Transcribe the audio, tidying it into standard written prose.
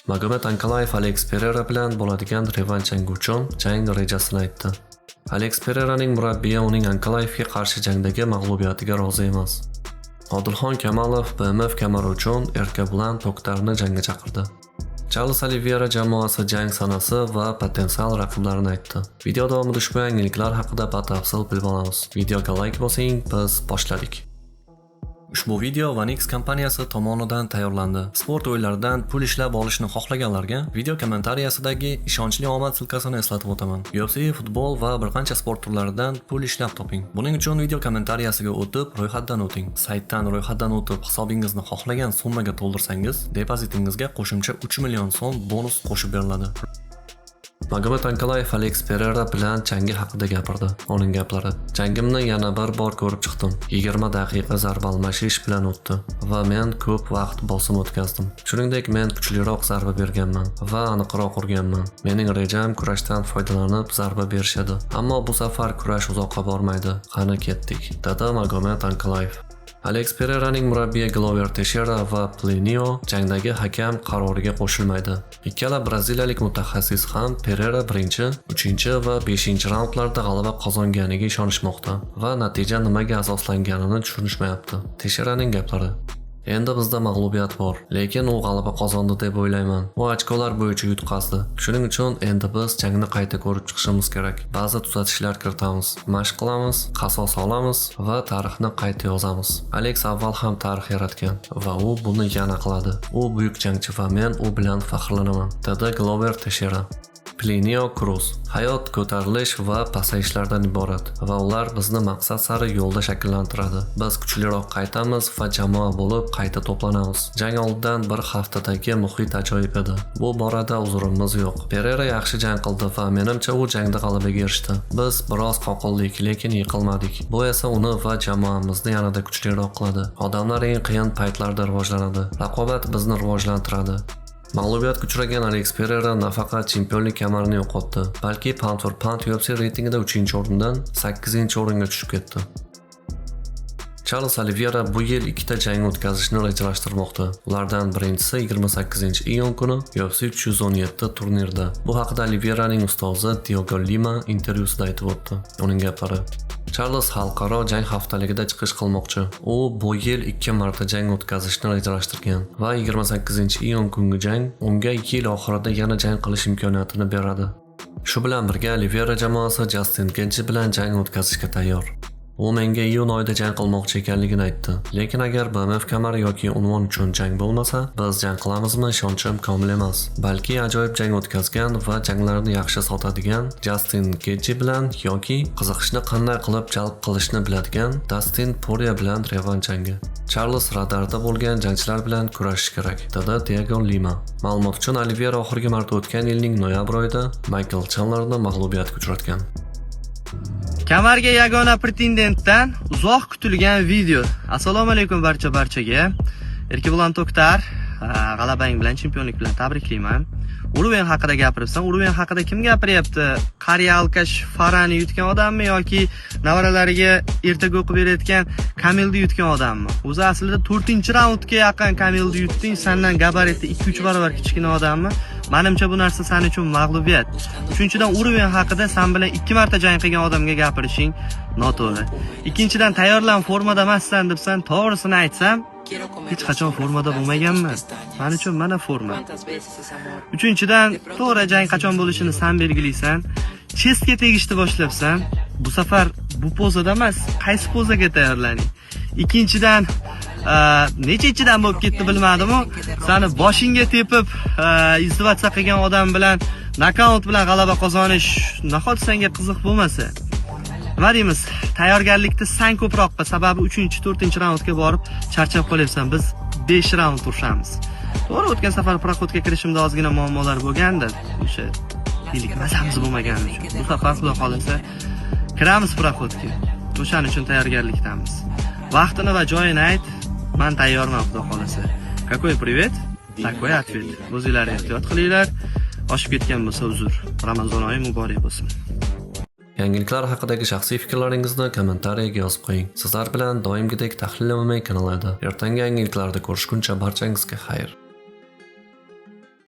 Magomed Ankalaev Alex Pereira bilan bo'ladigan revansh jangi uchun jang rejasini aytdi. Alex Pereiraning murabbiyi uning Ankalaevga qarshi jangdagi mag'lubiyatiga rozi emas. Odilxon Kamalov BMF kamari uchun Erkablan To'xtarni jangga chaqirdi. Charles Oliveira jamoasi jang sanasi va potensial raqiblarini aytdi. Video davomida ushbu yangiliklar haqida batafsil bilib olamiz. Videoga like bosing, biz boshladik. Ushbu video Vanix kompaniyasi tomonidan tayyorlandi. Sport o'yinlaridan pul ishlab olishni xohlaganlarga video kommentariyasidagi ishonchli omad silkasini eslatib o'taman. UFC, futbol va bir qancha sport turlaridan pul ishlab toping. Buning uchun video kommentariyasiga o'tib, ro'yxatdan o'ting. Saytdan ro'yxatdan o'tib, hisobingizni xohlagan summaga to'ldirsangiz, depozitingizga qo'shimcha 3 million so'm bonus qo'shib beriladi. Magomed Ankalaev Alex Pereira bilan jangi haqida gapirdi. Uning gaplari: "Jangimni yana bir bor ko'rib chiqdim. 20 daqiqa zarba almashish bilan o'tdi va men ko'p vaqt bosim o'tkazdim. Shuningdek, men kuchliroq zarba berganman va aniqroq urganman. Mening rejam kurashdan foydalanib zarba berish edi. Ammo bu safar kurash uzoqqa bormaydi. Qani ketdik", dedi Magomed Ankalaev. Alex Pereiraning murabbiyi Glover Teixeira va Plinio jangdagi hakam qaroriga qo'shilmaydi. Ikkala braziliyalik mutaxassis ham Pereira 1, 3 va 5 raundlarda g'alaba qozonganiga ishonishmoqda va natija nimaga asoslanganini tushunishmayapti. Teixeiraning gaplari: "Endi bizda mag'lubiyat bor, lekin u g'alaba qozondi deb o'ylayman. U ochkolar bo'yicha yutqazdi. Shuning uchun endi biz jangni qayta ko'rib chiqishimiz kerak. Ba'zi tuzatishlar kiritamiz, mashq qilamiz, qasos olamiz va tarixni qayta yozamiz. Alex avval ham tarix yaratgan va u buni yana qiladi. U buyuk jangchi va men u bilan faxrlanaman", dedi Glover Teixeira. Plinio Cruz: "Hayot ko'tarilish va pasayishlardan iborat va ular bizni maqsad sari yo'lda shakllantiradi. Biz kuchliroq qaytamiz va jamoa bo'lib qayta to'planamiz. Jang oldidan bir haftadagi muhit ajoyib edi. Bu borada uzrimiz yo'q. Pereira yaxshi jang qildi va menimcha u jangda g'alabaga erishdi. Biz biroz qoqildik, lekin yiqilmadik. Bu esa uni va jamoamizni yanada kuchliroq qiladi. Odamlar eng qiyin paytlarda rivojlanadi. Raqobat bizni rivojlantiradi." Mag'lubiyatga uchragan Alex Pereira nafaqat chempionlik kamarini yo'qotdi, balki pound for pound UFC reytingida 3-o'rindan 8-o'ringa tushib ketdi. Charles Oliveira bu yil 2 jang o'tkazishni rejalashtirmoqda. Ulardan birinchisi 28-iyun kuni UFC 317 turnirida. Bu haqida Oliveiraning ustozi Diogo Lima intervyusida aytib o'tdi. Uning gaplari: "Charles xalqaro jang haftaligida chiqish qilmoqchi. U bu yil 2 marta jang o'tkazishni rejalashtirgan va 28-iyun kungi jang unga 2 yil oxirida yana jang qilish imkoniyatini beradi." Shu bilan birga Oliveira jamoasi Justin Gaethje bilan jang o'tkazishga tayyor. U menga iyun oyida jang qilmoqchi ekanligini aytdi. Lekin agar BMF kamari yoki unvon uchun jang bo'lmasa, biz jang qilamizmi, ishonchim komil emas. Balki ajoyib jang o'tkazgan va janglarni yaxshi sotadigan Justin Gaethje bilan yoki qiziqishni qanday qilib jalb qilishni biladigan Dustin Poirier bilan revansh jangi. Charles radarda bo'lgan jangchilar bilan kurashish kerak, dedi Diogo Lima. Ma'lumot uchun, Oliveira oxirgi marta o'tgan yilning noyabr oyida Michael Chandlerni mag'lubiyatga uchratgan. Kamarga yagona pretendentdan uzoq kutilgan video. Assalomu alaykum barchaga. Erkablan To'xtar, g'alabang bilan, chempionlik bilan tabriklayman. Uruven haqida gapiribsan. Uruven haqida kim gapiryapti? Qariya alkash Farani yutgan odammi yoki navaralariga ertaga o'qib berayotgan Kamilni yutgan odammi? O'zi aslida 4-raundga yaqin Kamilni yutding, sendan gabariti 2-3 barobar kichkina odammi? Menimcha bu narsa sen uchun mag'lubiyat. Uchinchidan, Uruven haqida sen bilan 2 marta jang qilgan odamga gapirishing noto'g'ri. Ikkinchidan, tayyorlan formada emassan debsan, to'g'risini aytsam, hech qachon formada bo'lmaganman. Men uchun mana forma. Uchinchidan, to'g'ri jang qachon bo'lishini sen belgilaysan. Chestga tegishni boshlabsan. Bu safar bu pozada emas, qaysi pozaga tayyorlaning? Ikkinchidan, nechidan bo'lib ketdi bilmadim-ku, seni boshingga tepib, izdivatsiya qilgan odam bilan nokaut bilan g'alaba qozonish nahot senga qiziq bo'lmasa. Nima deymiz? Tayyorgarlikda sen ko'proq qil, sababi 3-4-raundga borib charchab qolyapsan. Biz 5 raund turishamiz. To'g'ri, o'tgan safar proxodga kirishimda ozgina muammolar bo'lgandi. O'sha yillik mazamiz bo'lmagani uchun. Bu safar xudo xolasa kiramiz proxodga. O'shaning uchun tayyorgarlikdamiz. Vaqtini va joyini ayt. Men tayyorman xudo xolasa. Какой привет? Такой ответ. O'zinglar ehtiyot qilinglar. Oshib ketgan bo'lsa uzr. Ramazon oyi muborak bo'lsin. Yangiliklar haqidagi shaxsiy fikrlaringizni kommentariyaga yozib qo'ying. Sizlar bilan doimgidek tahlil MMA kanalida ertangi yangiliklarda ko'rishguncha barchangizga xayr.